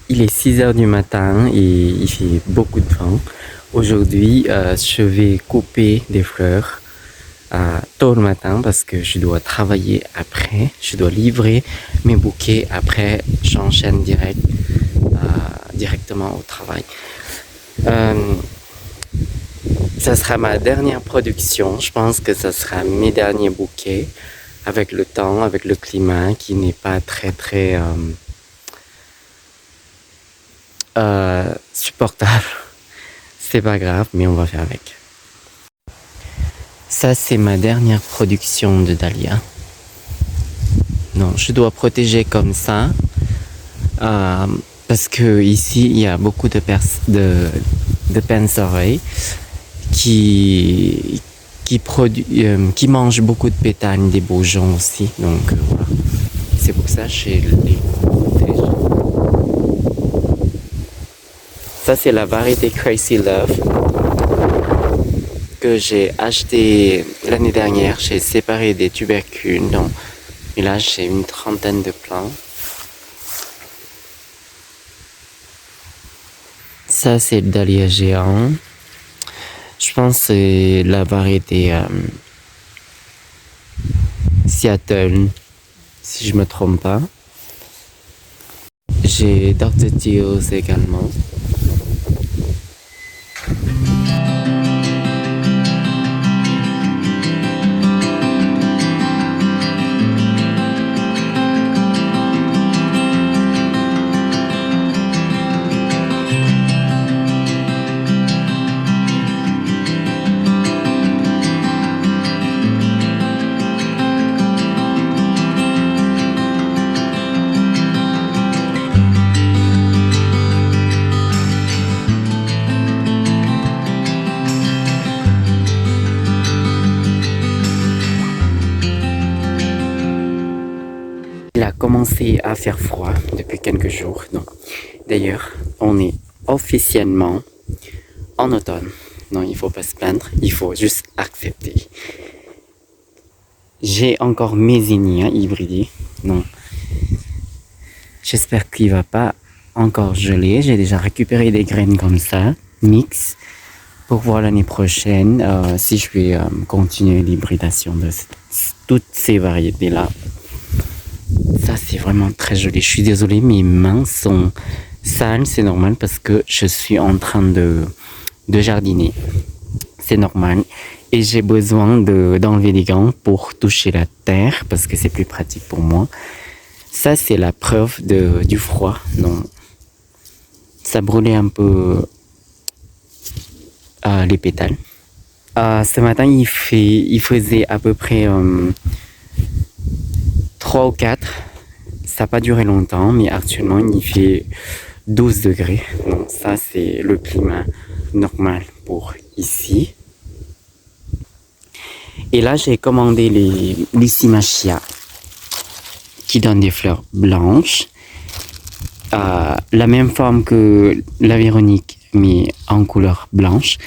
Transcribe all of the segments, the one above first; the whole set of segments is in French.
Il est 6 heures du matin et il fait beaucoup de vent. Aujourd'hui, je vais couper des fleurs tôt le matin parce que je dois travailler après. Je dois livrer mes bouquets. Après, j'enchaîne directement au travail. Ça sera ma dernière production. Je pense que ça sera mes derniers bouquets avec le temps, avec le climat qui n'est pas très supportable. C'est pas grave, mais on va faire avec. Ça, c'est ma dernière production de dahlia. Non, je dois protéger comme ça parce que ici il y a beaucoup de pince-oreilles qui mangent beaucoup de pétales, des bourgeons aussi. Donc voilà, c'est pour ça que je les protège. Ça, c'est la variété Crazy Love que j'ai acheté l'année dernière. J'ai séparé des tubercules. Donc, et là, j'ai une trentaine de plants. Ça, c'est le dahlia géant. Je pense que c'est la variété Seattle, si je me trompe pas. J'ai Dr. Teals également. Il a commencé à faire froid depuis quelques jours. Donc, d'ailleurs, on est officiellement en automne. Non, il faut pas se plaindre, il faut juste accepter. J'ai encore mes zinnias hybridés. Non, j'espère qu'il va pas encore geler. J'ai déjà récupéré des graines comme ça, mix, pour voir l'année prochaine si je vais continuer l'hybridation de toutes ces variétés-là. Ça, c'est vraiment très joli. Je suis désolée, mes mains sont sales, c'est normal parce que je suis en train de jardiner. C'est normal. Et j'ai besoin d'enlever les gants pour toucher la terre parce que c'est plus pratique pour moi. Ça, c'est la preuve du froid. Donc, ça brûlait un peu les pétales. Ce matin, il faisait à peu près 3 ou 4. Ça n'a pas duré longtemps, mais actuellement, il fait 12 degrés. Donc ça, c'est le climat normal pour ici. Et là, j'ai commandé les Lysimachia qui donnent des fleurs blanches. La même forme que la Véronique, mais en couleur blanche.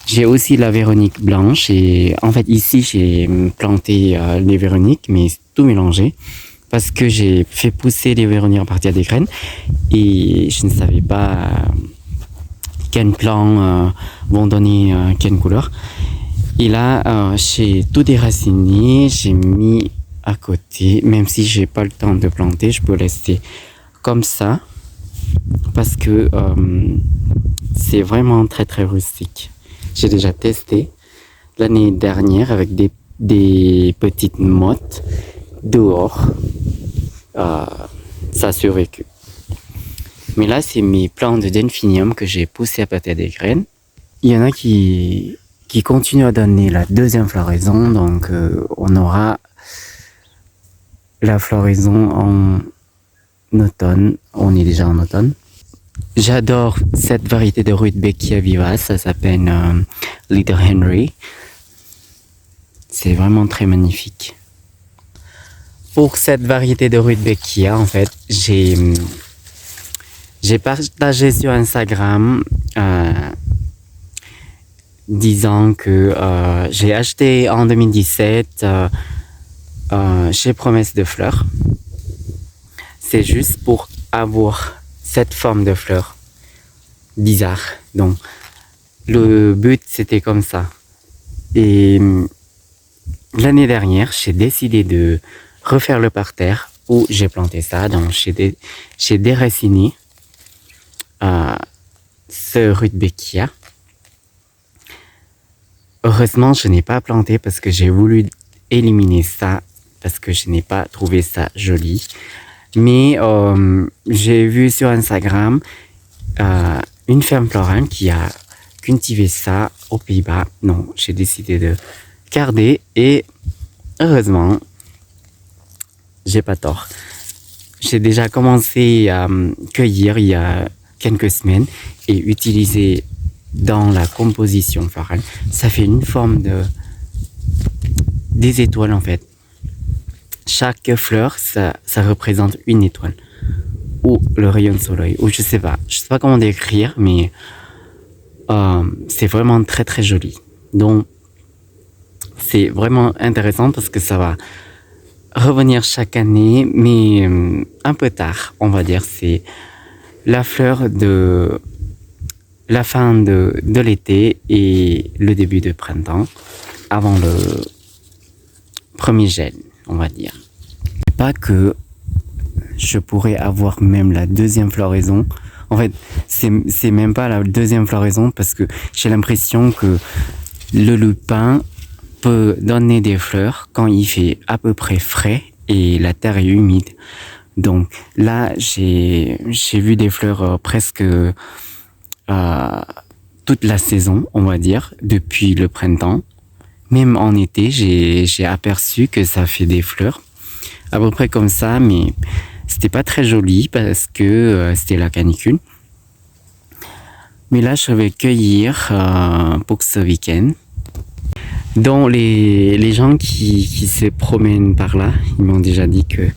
J'ai aussi la Véronique blanche et en fait ici j'ai planté les Véroniques, mais tout mélangé parce que j'ai fait pousser les Véroniques à partir des graines et je ne savais pas quels plants vont donner quelle couleur. Et là j'ai tout déraciné, j'ai mis à côté, même si j'ai pas le temps de planter, je peux laisser comme ça parce que c'est vraiment très rustique. J'ai déjà testé l'année dernière avec des petites mottes dehors. Ça a survécu. Mais là, c'est mes plants de delphinium que j'ai poussés à partir des graines. Il y en a qui continuent à donner la deuxième floraison. Donc, on aura la floraison en automne. On est déjà en automne. J'adore cette variété de Rudbeckia vivace, ça s'appelle Little Henry. C'est vraiment très magnifique. Pour cette variété de Rudbeckia, en fait, j'ai partagé sur Instagram disant que j'ai acheté en 2017 chez Promesse de Fleurs. C'est juste pour avoir cette forme de fleur bizarre. Donc, le but, c'était comme ça. Et l'année dernière, j'ai décidé de refaire le parterre où j'ai planté ça. Donc, j'ai déraciné ce rudbeckia. Heureusement, je n'ai pas planté parce que j'ai voulu éliminer ça parce que je n'ai pas trouvé ça joli. Mais j'ai vu sur Instagram une ferme florale qui a cultivé ça aux Pays-Bas. Non, j'ai décidé de garder et heureusement, j'ai pas tort. J'ai déjà commencé à cueillir il y a quelques semaines et utiliser dans la composition florale. Ça fait une forme des étoiles en fait. Chaque fleur, ça représente une étoile ou le rayon de soleil ou je sais pas comment décrire, mais c'est vraiment très très joli. Donc c'est vraiment intéressant parce que ça va revenir chaque année, mais un peu tard, on va dire. C'est la fleur de la fin de l'été et le début de printemps, avant le premier gel, on va dire. Pas que je pourrais avoir même la deuxième floraison. En fait, c'est même pas la deuxième floraison parce que j'ai l'impression que le lupin peut donner des fleurs quand il fait à peu près frais et la terre est humide. Donc là, j'ai vu des fleurs presque toute la saison, on va dire, depuis le printemps. Même en été, j'ai aperçu que ça fait des fleurs à peu près comme ça, mais c'était pas très joli parce que c'était la canicule. Mais là, je vais cueillir pour ce week-end. Donc les gens qui se promènent par là, ils m'ont déjà dit que,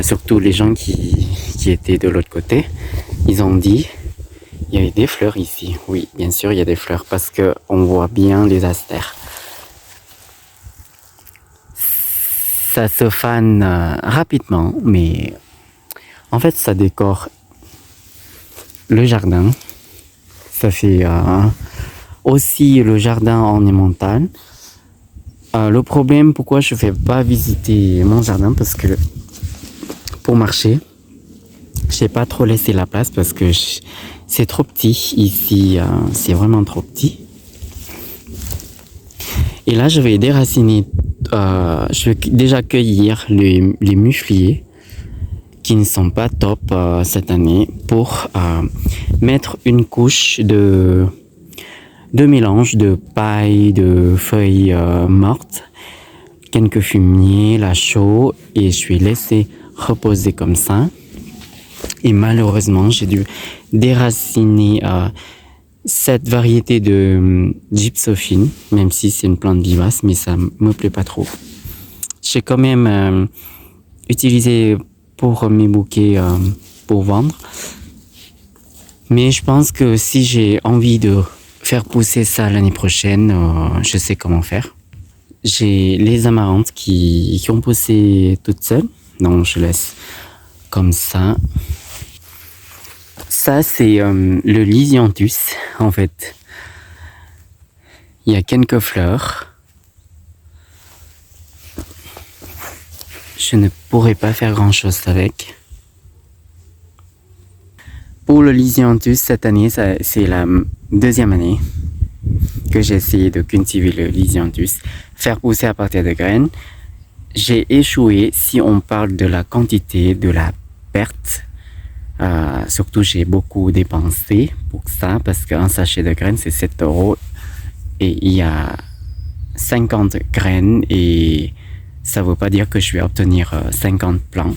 surtout les gens qui étaient de l'autre côté, ils ont dit il y avait des fleurs ici. Oui, bien sûr, il y a des fleurs parce que on voit bien les astères. Ça se fane rapidement, mais en fait, ça décore le jardin. Ça fait aussi le jardin ornemental. Le problème, pourquoi je ne fais pas visiter mon jardin, parce que pour marcher, j'ai pas trop laissé la place parce que c'est trop petit ici, c'est vraiment trop petit. Et là, je vais déraciner, je vais déjà cueillir les mufliers qui ne sont pas top cette année pour mettre une couche de mélange de paille, de feuilles mortes, quelques fumiers, la chaux, et je vais laisser reposer comme ça. Et malheureusement, j'ai dû déraciner cette variété de gypsophile, même si c'est une plante vivace, mais ça me plaît pas trop. J'ai quand même utilisé pour mes bouquets pour vendre. Mais je pense que si j'ai envie de faire pousser ça l'année prochaine, je sais comment faire. J'ai les amarantes qui ont poussé toutes seules, donc je laisse comme ça. Ça, c'est le Lisianthus, en fait. Il y a quelques fleurs. Je ne pourrais pas faire grand-chose avec. Pour le Lisianthus, cette année, c'est la deuxième année que j'ai essayé de cultiver le Lisianthus, faire pousser à partir de graines. J'ai échoué si on parle de la quantité, de la perte. Surtout, j'ai beaucoup dépensé pour ça parce qu'un sachet de graines, c'est 7 € et il y a 50 graines et ça ne veut pas dire que je vais obtenir 50 plants.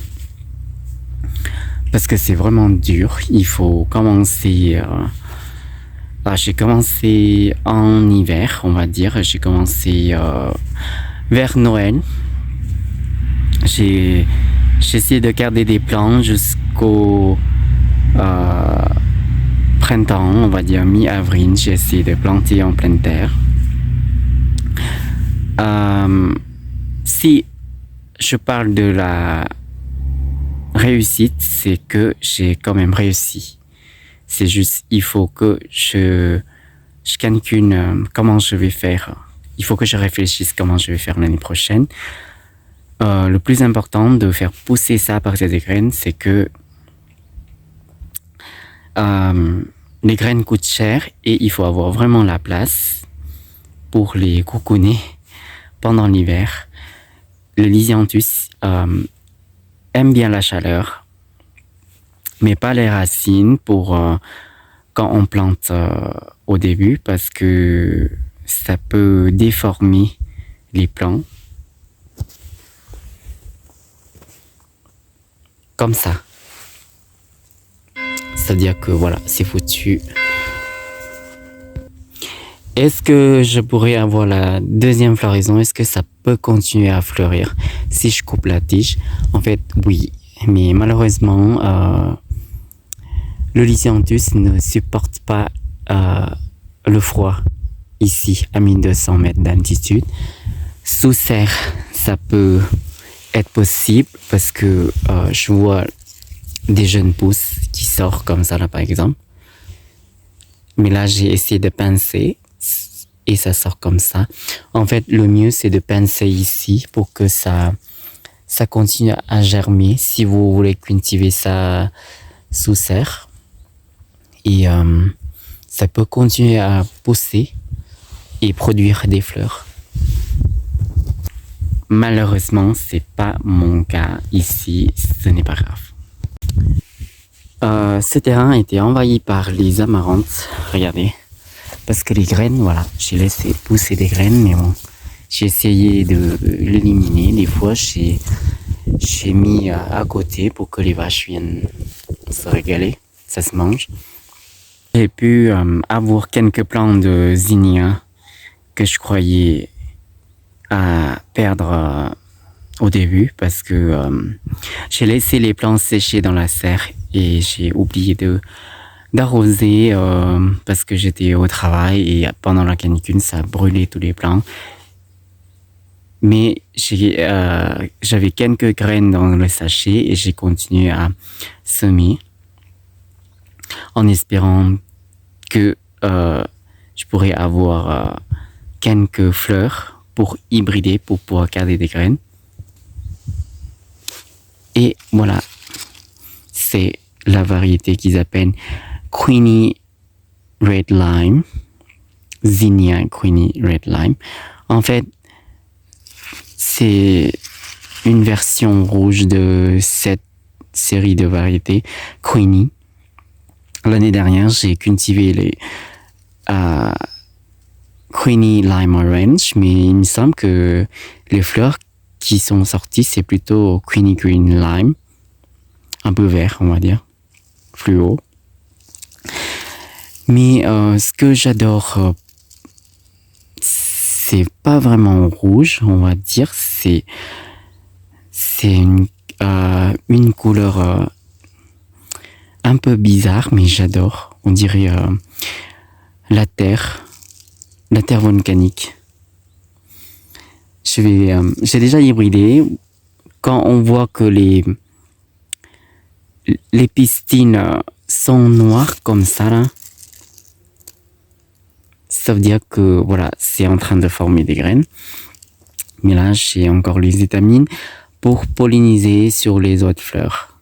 Parce que c'est vraiment dur. Il faut commencer. J'ai commencé en hiver, on va dire. J'ai commencé vers Noël. J'ai essayé de garder des plants jusqu'au printemps, on va dire mi-avril. J'ai essayé de planter en pleine terre. Si je parle de réussite, c'est que j'ai quand même réussi. C'est juste, il faut que je calcule comment je vais faire. Il faut que je réfléchisse comment je vais faire l'année prochaine. Le plus important de faire pousser ça à partir des graines, c'est que les graines coûtent cher et il faut avoir vraiment la place pour les cocooner pendant l'hiver. Le Lisianthus aime bien la chaleur, mais pas les racines pour quand on plante au début parce que ça peut déformer les plants. Comme ça. C'est-à-dire que voilà, c'est foutu. Est-ce que je pourrais avoir la deuxième floraison? Est-ce que ça peut continuer à fleurir si je coupe la tige? En fait, oui. Mais malheureusement, le Lisianthus ne supporte pas le froid ici à 1200 mètres d'altitude. Sous serre, ça peut être possible parce que je vois des jeunes pousses qui sortent comme ça là par exemple. Mais là j'ai essayé de pincer et ça sort comme ça. En fait le mieux c'est de pincer ici pour que ça continue à germer si vous voulez cultiver ça sous serre. Et ça peut continuer à pousser et produire des fleurs. Malheureusement, c'est pas mon cas ici, ce n'est pas grave. Ce terrain a été envahi par les amarantes, regardez. Parce que les graines, voilà, j'ai laissé pousser des graines, mais bon, j'ai essayé de l'éliminer. Des fois, j'ai mis à côté pour que les vaches viennent se régaler, ça se mange. J'ai pu avoir quelques plants de zinnia que je croyais à perdre au début parce que j'ai laissé les plants sécher dans la serre et j'ai oublié d'arroser parce que j'étais au travail et pendant la canicule ça a brûlé tous les plants. Mais j'avais quelques graines dans le sachet et j'ai continué à semer en espérant que je pourrais avoir quelques fleurs pour hybrider, pour pouvoir garder des graines. Et voilà, c'est la variété qu'ils appellent Queenie Red Lime, Zinnia Queenie Red Lime. En fait, c'est une version rouge de cette série de variétés Queenie. L'année dernière, j'ai cultivé les Queenie Lime Orange, mais il me semble que les fleurs qui sont sorties, c'est plutôt Queenie Green Lime, un peu vert, on va dire, fluo. Mais ce que j'adore, c'est pas vraiment rouge, on va dire, c'est une couleur un peu bizarre, mais j'adore. On dirait la terre volcanique. J'ai déjà hybridé. Quand on voit que les pistines sont noires comme ça là, ça veut dire que voilà, c'est en train de former des graines. Mais là, j'ai encore les étamines pour polliniser sur les autres fleurs.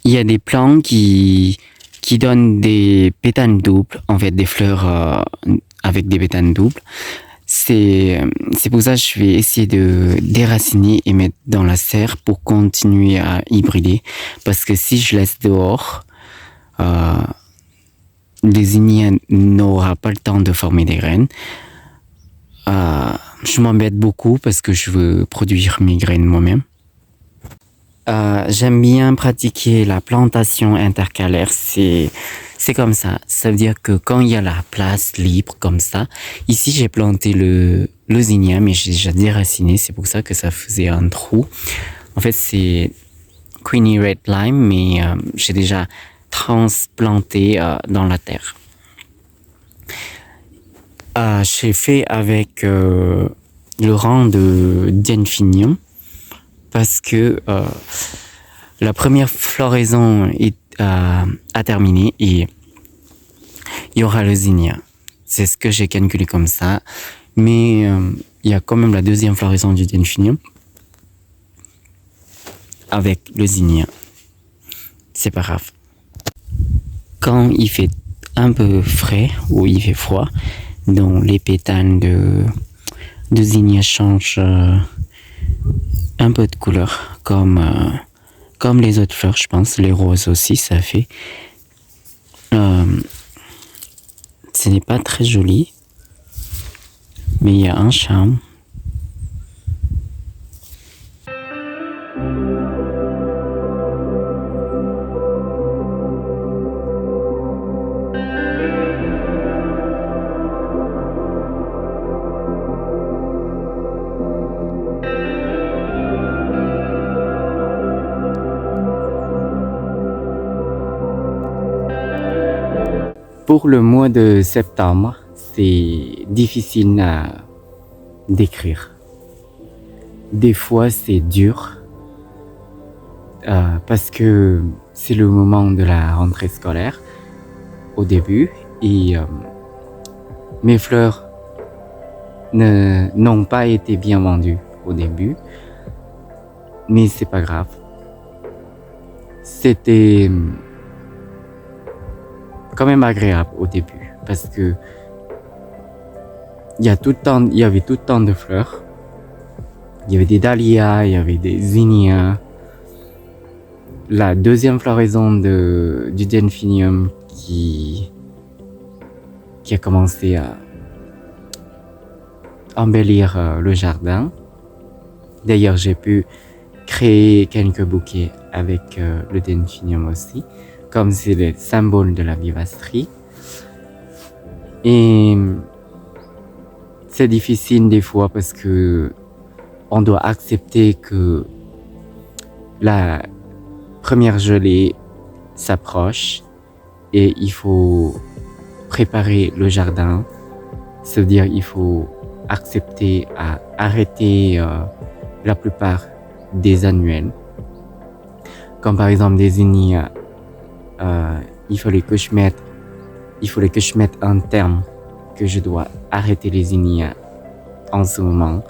Il y a des plants qui donnent des pétales doubles, en fait des fleurs avec des pétales doubles. C'est pour ça que je vais essayer de déraciner et mettre dans la serre pour continuer à hybrider. Parce que si je laisse dehors, les zinnias n'aura pas le temps de former des graines. Je m'embête beaucoup parce que je veux produire mes graines moi-même. J'aime bien pratiquer la plantation intercalaire. C'est comme ça. Ça veut dire que quand il y a la place libre comme ça, ici j'ai planté le zinnia, mais j'ai déjà déraciné. C'est pour ça que ça faisait un trou. En fait, c'est Queenie Red Lime, mais j'ai déjà transplanté dans la terre. J'ai fait avec le rang de Delphinium parce que la première floraison a terminé et il y aura le zinnia. C'est ce que j'ai calculé comme ça. Mais il y a quand même la deuxième floraison du delphinium avec le zinnia. C'est pas grave. Quand il fait un peu frais ou il fait froid, donc les pétales de zinnia changent un peu de couleur, comme les autres fleurs, je pense. Les roses aussi, ça fait. Ce n'est pas très joli, mais il y a un charme. Pour le mois de septembre, c'est difficile à décrire. Des fois, c'est dur parce que c'est le moment de la rentrée scolaire au début et mes fleurs n'ont pas été bien vendues au début, mais c'est pas grave. C'était quand même agréable au début parce que il y avait tout le temps de fleurs. Il y avait des dahlias, il y avait des zinnias. La deuxième floraison du delphinium qui a commencé à embellir le jardin. D'ailleurs, j'ai pu créer quelques bouquets avec le delphinium aussi, comme c'est le symbole de la vivasterie. Et c'est difficile des fois parce que on doit accepter que la première gelée s'approche et il faut préparer le jardin. Ça veut dire il faut accepter à arrêter la plupart des annuels. Comme par exemple des zinnias, il fallait que je mette un terme que je dois arrêter les zinnias en ce moment.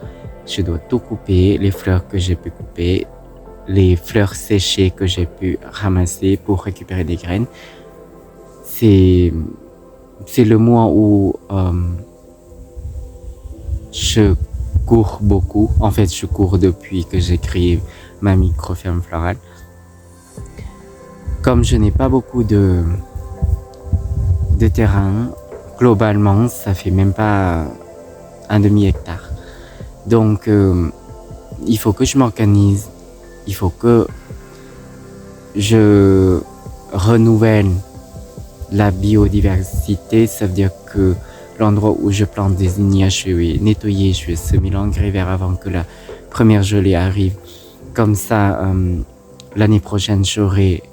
Je dois tout couper, les fleurs que j'ai pu couper, les fleurs séchées que j'ai pu ramasser pour récupérer des graines. C'est le mois où je cours beaucoup. En fait, je cours depuis que j'ai créé ma micro-ferme florale. Comme je n'ai pas beaucoup de terrain, globalement, ça fait même pas un demi-hectare. Donc, il faut que je m'organise. Il faut que je renouvelle la biodiversité. Ça veut dire que l'endroit où je plante des zinnias, je vais nettoyer, je vais semer l'engrais vert avant que la première gelée arrive. Comme ça, l'année prochaine, j'aurai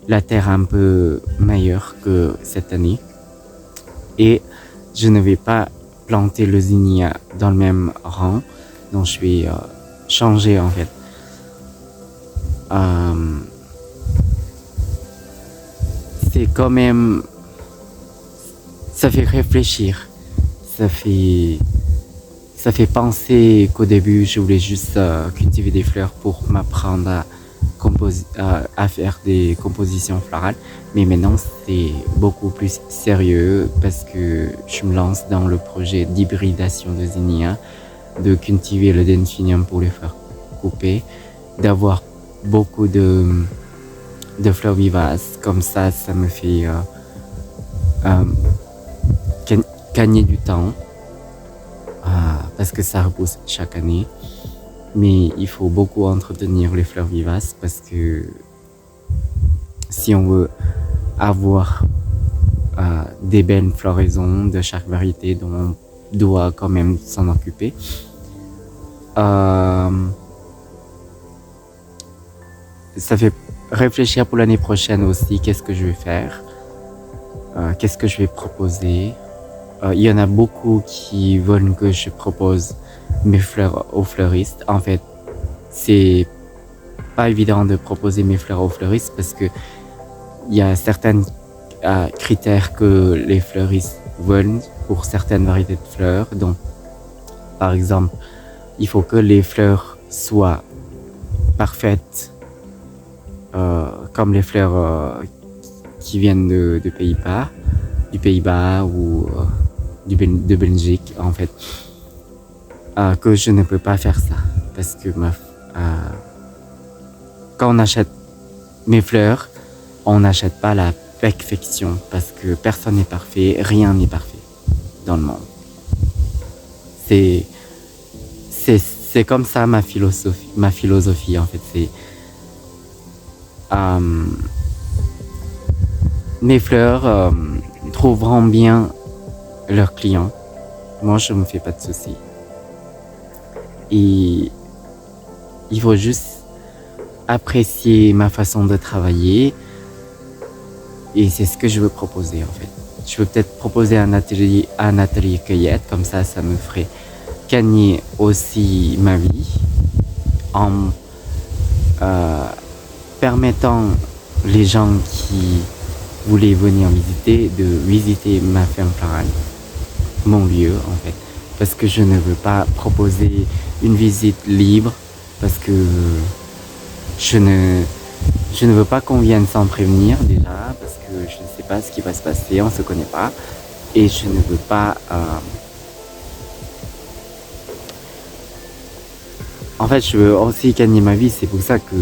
la terre un peu meilleure que cette année. Et je ne vais pas planter le zinnia dans le même rang. Donc, je vais changer en fait. C'est quand même... Ça fait réfléchir. Ça fait penser qu'au début, je voulais juste cultiver des fleurs pour m'apprendre à faire des compositions florales. Mais maintenant, c'est beaucoup plus sérieux parce que je me lance dans le projet d'hybridation de zinnia, de cultiver le delphinium pour les faire couper, d'avoir beaucoup de fleurs vivaces. Comme ça, ça me fait gagner du temps parce que ça repousse chaque année. Mais il faut beaucoup entretenir les fleurs vivaces parce que si on veut avoir des belles floraisons de chaque variété, dont on doit quand même s'en occuper. Ça fait réfléchir pour l'année prochaine aussi, qu'est-ce que je vais faire, qu'est-ce que je vais proposer. Il y en a beaucoup qui veulent que je propose mes fleurs aux fleuristes. En fait, c'est pas évident de proposer mes fleurs aux fleuristes parce que il y a certains critères que les fleuristes veulent pour certaines variétés de fleurs. Donc, par exemple, il faut que les fleurs soient parfaites, comme les fleurs qui viennent de Pays-Bas, du Pays-Bas ou de Belgique, en fait. Que je ne peux pas faire ça parce que quand on achète mes fleurs, on n'achète pas la perfection parce que personne n'est parfait, rien n'est parfait dans le monde. C'est comme ça ma philosophie en fait. C'est mes fleurs trouveront bien leurs clients. Moi, je me fais pas de soucis. Et il faut juste apprécier ma façon de travailler. Et c'est ce que je veux proposer en fait. Je veux peut-être proposer un atelier cueillette, comme ça me ferait gagner aussi ma vie en permettant les gens qui voulaient venir visiter de visiter ma ferme florale, mon lieu en fait. Parce que je ne veux pas proposer une visite libre parce que je ne veux pas qu'on vienne sans prévenir déjà parce que je ne sais pas ce qui va se passer, on se connaît pas et je ne veux pas en fait je veux aussi gagner ma vie, c'est pour ça que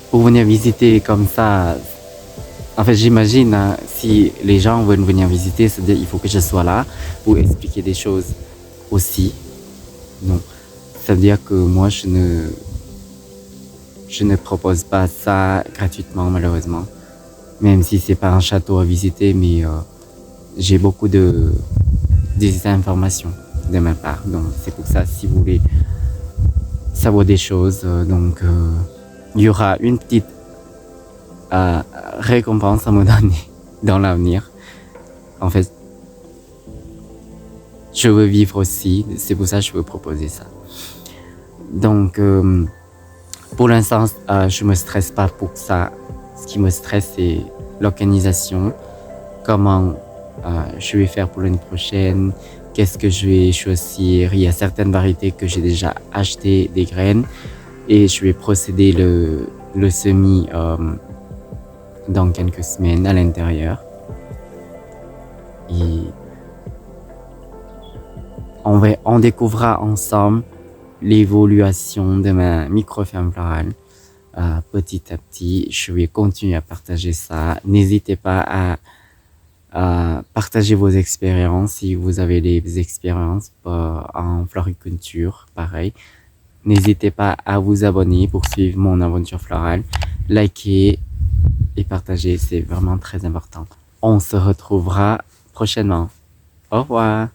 pour venir visiter comme ça, en fait j'imagine si les gens veulent venir visiter, c'est-à-dire il faut que je sois là pour expliquer des choses aussi. Donc ça veut dire que moi je ne propose pas ça gratuitement malheureusement, même si c'est pas un château à visiter, mais j'ai beaucoup des informations de ma part, donc c'est pour ça si vous voulez savoir des choses, il y aura une petite récompense à me donner dans l'avenir. En fait, je veux vivre aussi, c'est pour ça que je veux proposer ça. Donc pour l'instant, je me stresse pas pour ça. Ce qui me stresse, c'est l'organisation. Comment je vais faire pour l'année prochaine. Qu'est-ce que je vais choisir. Il y a certaines variétés que j'ai déjà acheté des graines. Et je vais procéder le semis dans quelques semaines à l'intérieur. Et on découvrira ensemble l'évolution de ma micro-ferme florale. Petit à petit, je vais continuer à partager ça. N'hésitez pas à partager vos expériences si vous avez des expériences en floriculture, pareil. N'hésitez pas à vous abonner pour suivre mon aventure florale. Likez et partagez, c'est vraiment très important. On se retrouvera prochainement. Au revoir.